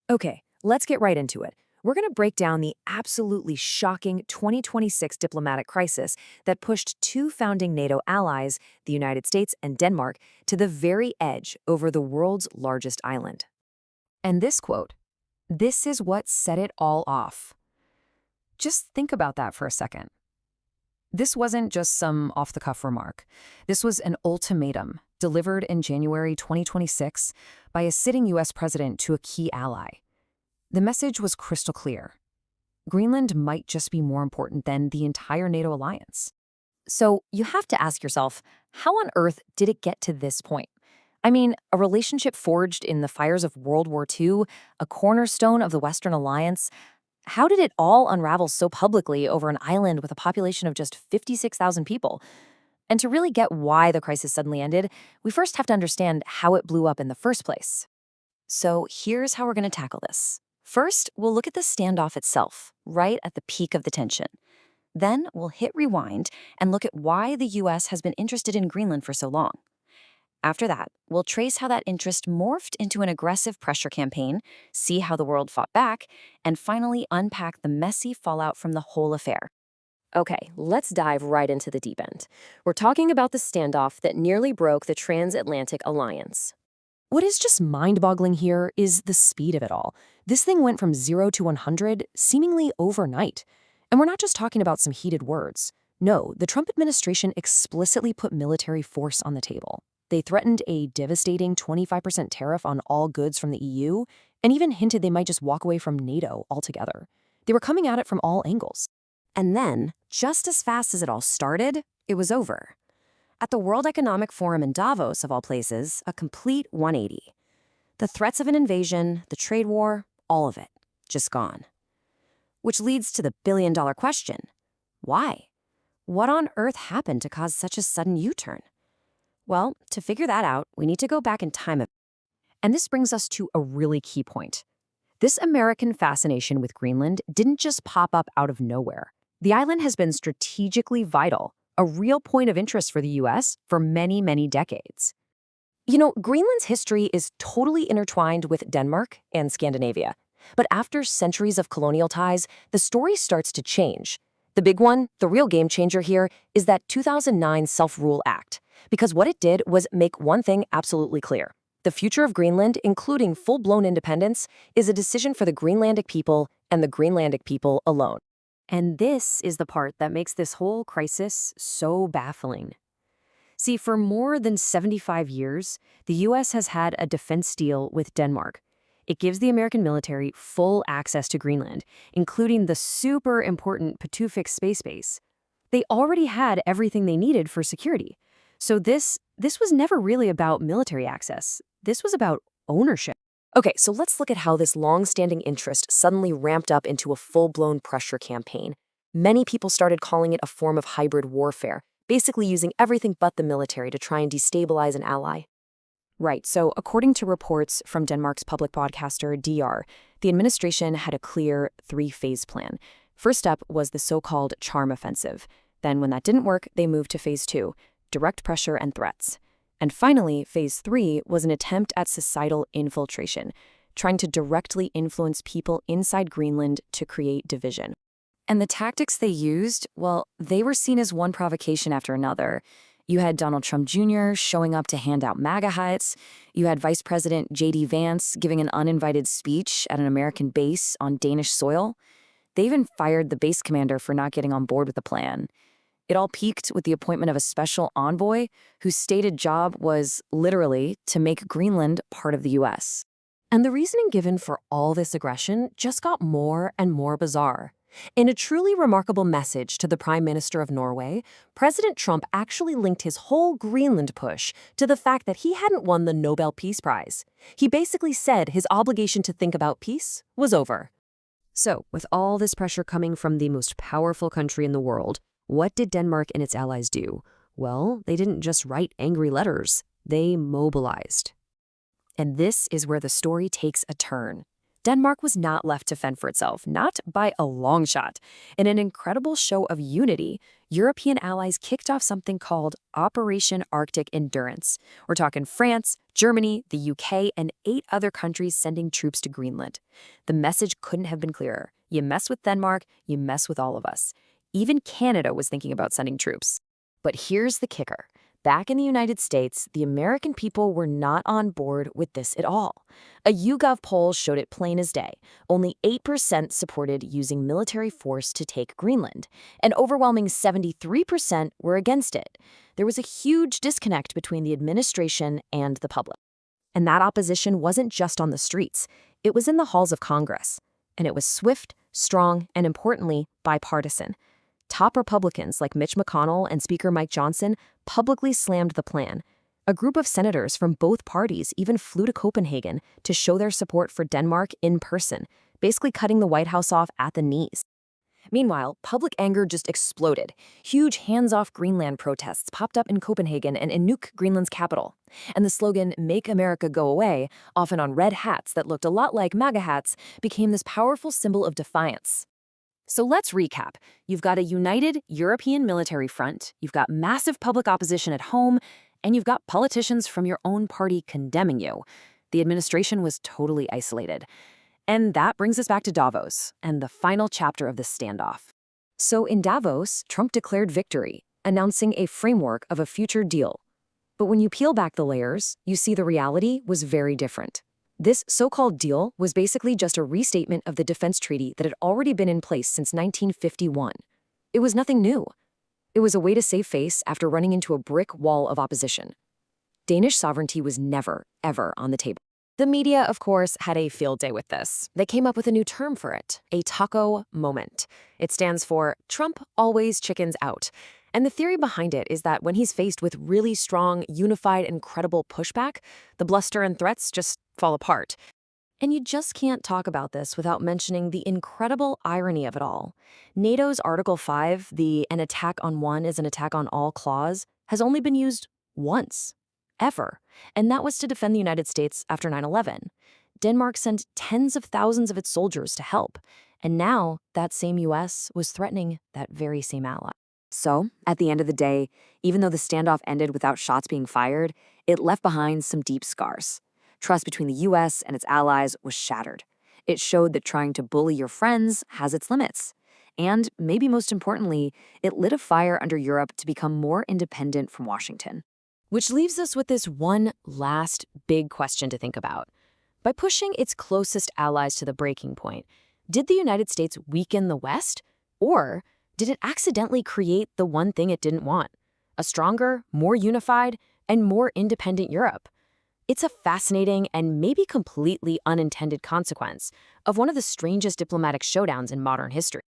Okay, let's get right into it. We're going to break down the absolutely shocking 2026 diplomatic crisis that pushed two founding NATO allies, the United States and Denmark, to the very edge over the world's largest island. And this quote, "This is what set it all off." Just think about that for a second. This wasn't just some off-the-cuff remark. This was an ultimatum delivered in January 2026 by a sitting U.S. president to a key ally. The message was crystal clear. Greenland might just be more important than the entire NATO alliance. So you have to ask yourself, how on earth did it get to this point? I mean, a relationship forged in the fires of World War II, a cornerstone of the Western Alliance. How did it all unravel so publicly over an island with a population of just 56,000 people? And to really get why the crisis suddenly ended, we first have to understand how it blew up in the first place. So here's how we're going to tackle this. First, we'll look at the standoff itself, right at the peak of the tension. Then we'll hit rewind and look at why the US has been interested in Greenland for so long. After that, we'll trace how that interest morphed into an aggressive pressure campaign, see how the world fought back, and finally unpack the messy fallout from the whole affair. Okay, let's dive right into the deep end. We're talking about the standoff that nearly broke the transatlantic alliance. What is just mind-boggling here is the speed of it all. This thing went from 0 to 100 seemingly overnight. And we're not just talking about some heated words. No, the Trump administration explicitly put military force on the table. They threatened a devastating 25% tariff on all goods from the EU, and even hinted they might just walk away from NATO altogether. They were coming at it from all angles. And then, just as fast as it all started, it was over. At the World Economic Forum in Davos, of all places, a complete 180. The threats of an invasion, the trade war, all of it, just gone. Which leads to the billion-dollar question. Why? What on earth happened to cause such a sudden U-turn? Well, to figure that out, we need to go back in time. And this brings us to a really key point. This American fascination with Greenland didn't just pop up out of nowhere. The island has been strategically vital, a real point of interest for the US for many, many decades. You know, Greenland's history is totally intertwined with Denmark and Scandinavia. But after centuries of colonial ties, the story starts to change. The big one, the real game changer here, is that 2009 Self-Rule Act. Because what it did was make one thing absolutely clear. The future of Greenland, including full-blown independence, is a decision for the Greenlandic people and the Greenlandic people alone. And this is the part that makes this whole crisis so baffling. See, for more than 75 years, the U.S. has had a defense deal with Denmark. It gives the American military full access to Greenland, including the super important Pituffik space base. They already had everything they needed for security. So this was never really about military access. This was about ownership. Okay, so let's look at how this long-standing interest suddenly ramped up into a full-blown pressure campaign. Many people started calling it a form of hybrid warfare, basically using everything but the military to try and destabilize an ally. Right, so according to reports from Denmark's public broadcaster DR, the administration had a clear three-phase plan. First up was the so-called charm offensive. Then when that didn't work, they moved to phase 2, direct pressure and threats. And finally, phase 3 was an attempt at societal infiltration, trying to directly influence people inside Greenland to create division. And the tactics they used, well, they were seen as one provocation after another. You had Donald Trump Jr. showing up to hand out MAGA hats. You had Vice President J.D. Vance giving an uninvited speech at an American base on Danish soil. They even fired the base commander for not getting on board with the plan. It all peaked with the appointment of a special envoy whose stated job was, literally, to make Greenland part of the U.S. And the reasoning given for all this aggression just got more and more bizarre. In a truly remarkable message to the Prime Minister of Norway, President Trump actually linked his whole Greenland push to the fact that he hadn't won the Nobel Peace Prize. He basically said his obligation to think about peace was over. So, with all this pressure coming from the most powerful country in the world, what did Denmark and its allies do? Well, they didn't just write angry letters. They mobilized. And this is where the story takes a turn. Denmark was not left to fend for itself, not by a long shot. In an incredible show of unity, European allies kicked off something called Operation Arctic Endurance. We're talking France, Germany, the UK, and 8 other countries sending troops to Greenland. The message couldn't have been clearer. You mess with Denmark, you mess with all of us. Even Canada was thinking about sending troops. But here's the kicker. Back in the United States, the American people were not on board with this at all. A YouGov poll showed it plain as day. Only 8% supported using military force to take Greenland. An overwhelming 73% were against it. There was a huge disconnect between the administration and the public. And that opposition wasn't just on the streets. It was in the halls of Congress. And it was swift, strong, and importantly, bipartisan. Top Republicans like Mitch McConnell and Speaker Mike Johnson publicly slammed the plan. A group of senators from both parties even flew to Copenhagen to show their support for Denmark in person, basically cutting the White House off at the knees. Meanwhile, public anger just exploded. Huge hands-off Greenland protests popped up in Copenhagen and in Nuuk, Greenland's capital. And the slogan, "Make America Go Away," often on red hats that looked a lot like MAGA hats, became this powerful symbol of defiance. So let's recap. You've got a united European military front, you've got massive public opposition at home, and you've got politicians from your own party condemning you. The administration was totally isolated. And that brings us back to Davos and the final chapter of this standoff. So in Davos, Trump declared victory, announcing a framework of a future deal. But when you peel back the layers, you see the reality was very different. This so-called deal was basically just a restatement of the defense treaty that had already been in place since 1951. It was nothing new. It was a way to save face after running into a brick wall of opposition. Danish sovereignty was never, ever on the table. The media, of course, had a field day with this. They came up with a new term for it, a taco moment. It stands for Trump always chickens out. And the theory behind it is that when he's faced with really strong, unified, and credible pushback, the bluster and threats just fall apart. And you just can't talk about this without mentioning the incredible irony of it all. NATO's Article 5, the "an attack on one is an attack on all" clause, has only been used once, ever. And that was to defend the United States after 9/11. Denmark sent tens of thousands of its soldiers to help. And now that same US was threatening that very same ally. So, at the end of the day, even though the standoff ended without shots being fired, it left behind some deep scars. Trust between the US and its allies was shattered. It showed that trying to bully your friends has its limits. And, maybe most importantly, it lit a fire under Europe to become more independent from Washington. Which leaves us with this one last big question to think about. By pushing its closest allies to the breaking point, did the United States weaken the West? Or did it accidentally create the one thing it didn't want? A stronger, more unified, and more independent Europe? It's a fascinating and maybe completely unintended consequence of one of the strangest diplomatic showdowns in modern history.